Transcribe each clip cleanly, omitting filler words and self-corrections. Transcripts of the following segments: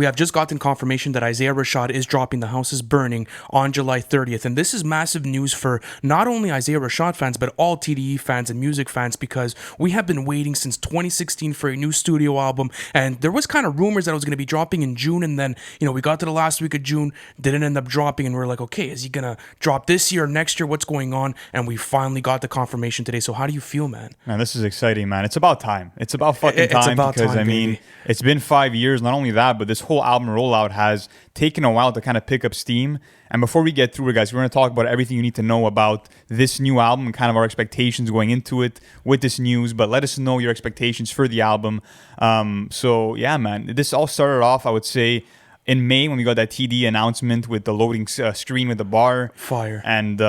We have just gotten confirmation that Isaiah Rashad is dropping The House is Burning on July 30th. And this is massive news for not only Isaiah Rashad fans, but all TDE fans and music fans, because we have been waiting since 2016 for a new studio album. And there was kind of rumors that it was going to be dropping in June. And then, we got to the last week of June, didn't end up dropping. And we're like, okay, is he going to drop this year or next year? What's going on? And we finally got the confirmation today. So how do you feel, man? Man, this is exciting, man. It's about time. It's about fucking time. It's about because, time, baby. It's been 5 years. Not only that, but this whole album rollout has taken a while to kind of pick up steam. And before we get through it, guys, we're going to talk about everything you need to know about this new album and kind of our expectations going into it with this news. But let us know your expectations for the album. So, yeah, man, this all started off, I would say, in May when we got that TD announcement with the loading screen with the bar. Fire. And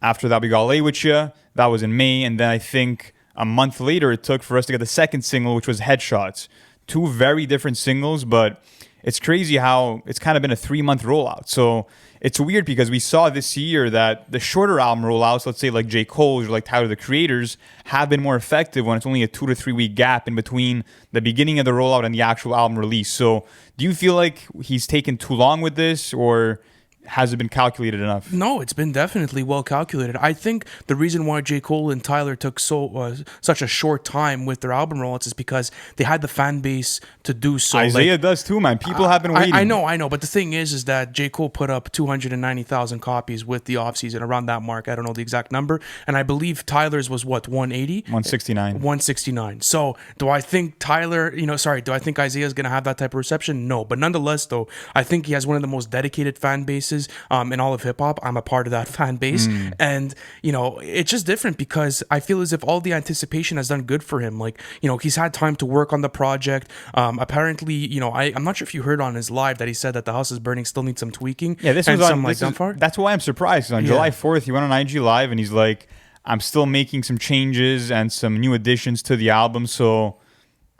after that, we got Lay Wit Ya. That was in May. And then I think a month later, it took for us to get the second single, which was Headshots. Two very different singles, but it's crazy how it's kind of been a 3-month rollout. So it's weird because we saw this year that the shorter album rollouts, let's say like J. Cole's or like Tyler, the Creators, have been more effective when it's only a 2 to 3 week gap in between the beginning of the rollout and the actual album release. So do you feel like he's taken too long with this, or has it been calculated enough? No, it's been definitely well calculated. I think the reason why J. Cole and Tyler took such a short time with their album rollouts is because they had the fan base to do so. Isaiah does too, man. People have been waiting. I know. But the thing is that J. Cole put up 290,000 copies with the offseason, around that mark. I don't know the exact number. And I believe Tyler's was what, 180? 169. 169. So do I think do I think Isaiah's going to have that type of reception? No. But nonetheless, though, I think he has one of the most dedicated fan bases in all of hip hop. I'm a part of that fan base. And, it's just different because I feel as if all the anticipation has done good for him. Like, he's had time to work on the project. Apparently, I'm not sure if you heard on his live that he said that The House is Burning still needs some tweaking. Yeah, this was on, that's why I'm surprised. On July 4th, he went on IG Live and he's like, I'm still making some changes and some new additions to the album. So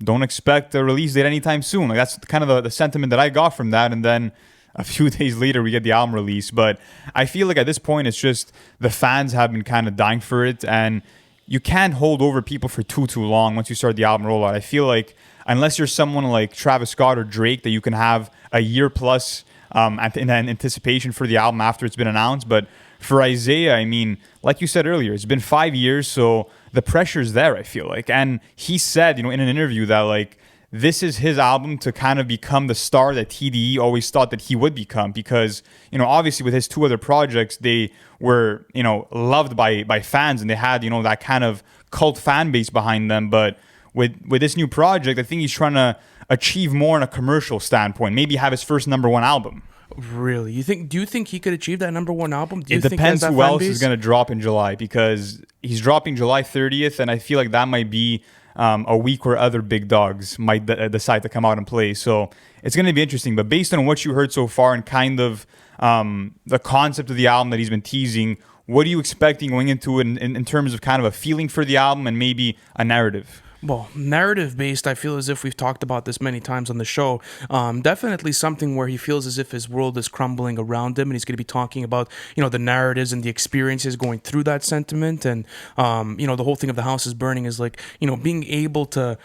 don't expect a release date anytime soon. Like, that's kind of the sentiment that I got from that. And then a few days later, we get the album release. But I feel like at this point, it's just the fans have been kind of dying for it. And you can't hold over people for too long once you start the album rollout. I feel like unless you're someone like Travis Scott or Drake, that you can have a year plus in anticipation for the album after it's been announced. But for Isaiah, I mean, like you said earlier, it's been 5 years. So the pressure's there, I feel like. And he said, in an interview that, like, this is his album to kind of become the star that TDE always thought that he would become, because, obviously with his 2 other projects, they were, loved by fans and they had, that kind of cult fan base behind them. But with this new project, I think he's trying to achieve more on a commercial standpoint, maybe have his first #1 album. Really? Do you think he could achieve that #1 album? It depends who else is going to drop in July, because he's dropping July 30th, and I feel like that might be a week where other big dogs might decide to come out and play. So it's going to be interesting. But based on what you heard so far and kind of the concept of the album that he's been teasing, what are you expecting going into it in terms of kind of a feeling for the album and maybe a narrative? Well, narrative-based, I feel as if we've talked about this many times on the show. Definitely something where he feels as if his world is crumbling around him, and he's going to be talking about, the narratives and the experiences going through that sentiment. And, the whole thing of The House is Burning is like, being able to,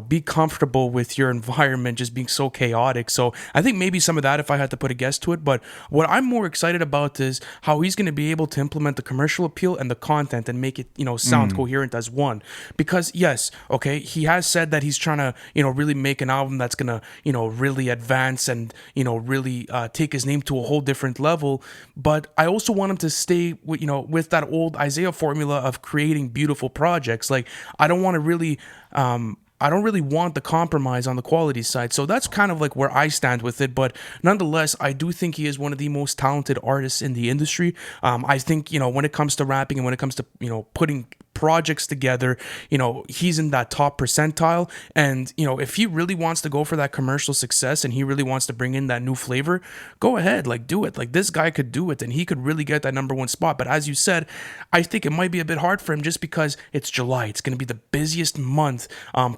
be comfortable with your environment just being so chaotic. So I think maybe some of that, if I had to put a guess to it. But what I'm more excited about is how he's going to be able to implement the commercial appeal and the content and make it, sound coherent as one. Because, yes, okay, he has said that he's trying to, really make an album that's going to, really advance and, really take his name to a whole different level. But I also want him to stay with, with that old Isaiah formula of creating beautiful projects. Like, I don't really want the compromise on the quality side. So that's kind of like where I stand with it. But nonetheless, I do think he is one of the most talented artists in the industry. I think, when it comes to rapping and when it comes to, putting projects together, he's in that top percentile. And, if he really wants to go for that commercial success and he really wants to bring in that new flavor, go ahead, like, do it. Like, this guy could do it and he could really get that #1 spot. But as you said, I think it might be a bit hard for him just because it's July. It's going to be the busiest month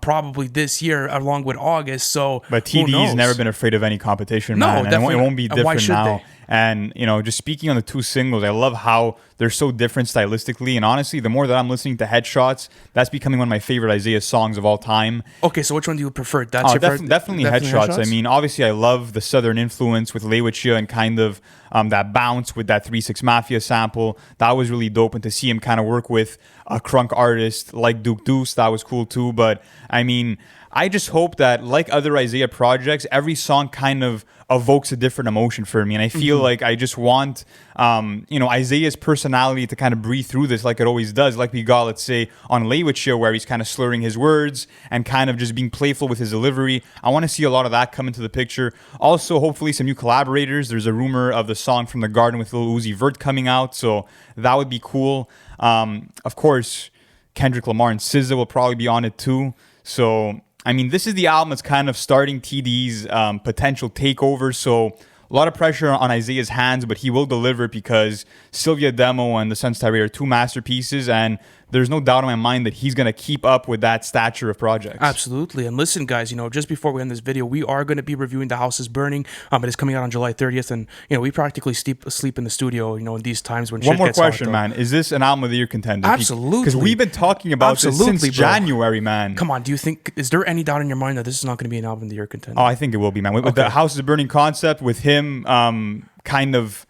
probably this year, along with August. So, but TD's never been afraid of any competition, man. No, definitely. And it won't be different Why should now. they? And, just speaking on the 2 singles, I love how they're so different stylistically. And honestly, the more that I'm listening to Headshots. That's becoming one of my favorite Isaiah songs of all time. Okay, so which one do you prefer? That's your definitely Headshots. I mean, obviously, I love the Southern influence with Lay Wit Ya and kind of that bounce with that 3-6 Mafia sample. That was really dope. And to see him kind of work with a crunk artist like Deuce, that was cool too. But I mean, I just hope that, like other Isaiah projects, every song kind of evokes a different emotion for me. And I feel like I just want, Isaiah's personality to kind of breathe through this like it always does. Like we got, let's say, on Lay Wit Ya, where he's kind of slurring his words and kind of just being playful with his delivery. I want to see a lot of that come into the picture. Also, hopefully, some new collaborators. There's a rumor of the song From the Garden with Lil Uzi Vert coming out, so that would be cool. Of course, Kendrick Lamar and SZA will probably be on it too. So, I mean, this is the album that's kind of starting TD's potential takeover. So a lot of pressure on Isaiah's hands, but he will deliver because Sylvia Demo and The Sun's Tirade are two masterpieces, and there's no doubt in my mind that he's going to keep up with that stature of projects. Absolutely. And listen, guys, just before we end this video, we are going to be reviewing The House is Burning. It is coming out on July 30th, and, we practically sleep in the studio, in these times when One shit more gets question, hot, man. Is this an album of the year contender? Absolutely. Because we've been talking about this since bro. January, man. Come on, is there any doubt in your mind that this is not going to be an album of the year contender? Oh, I think it will be, man. With the House is Burning concept, with him kind of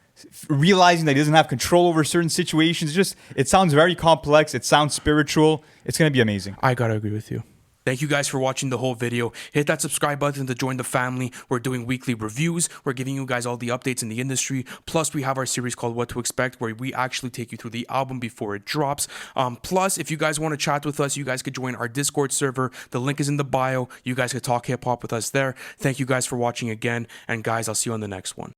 realizing that he doesn't have control over certain situations. It sounds very complex. It sounds spiritual. It's going to be amazing. I got to agree with you. Thank you guys for watching the whole video. Hit that subscribe button to join the family. We're doing weekly reviews. We're giving you guys all the updates in the industry. Plus, we have our series called What to Expect, where we actually take you through the album before it drops. Plus, if you guys want to chat with us, you guys could join our Discord server. The link is in the bio. You guys could talk hip-hop with us there. Thank you guys for watching again. And guys, I'll see you on the next one.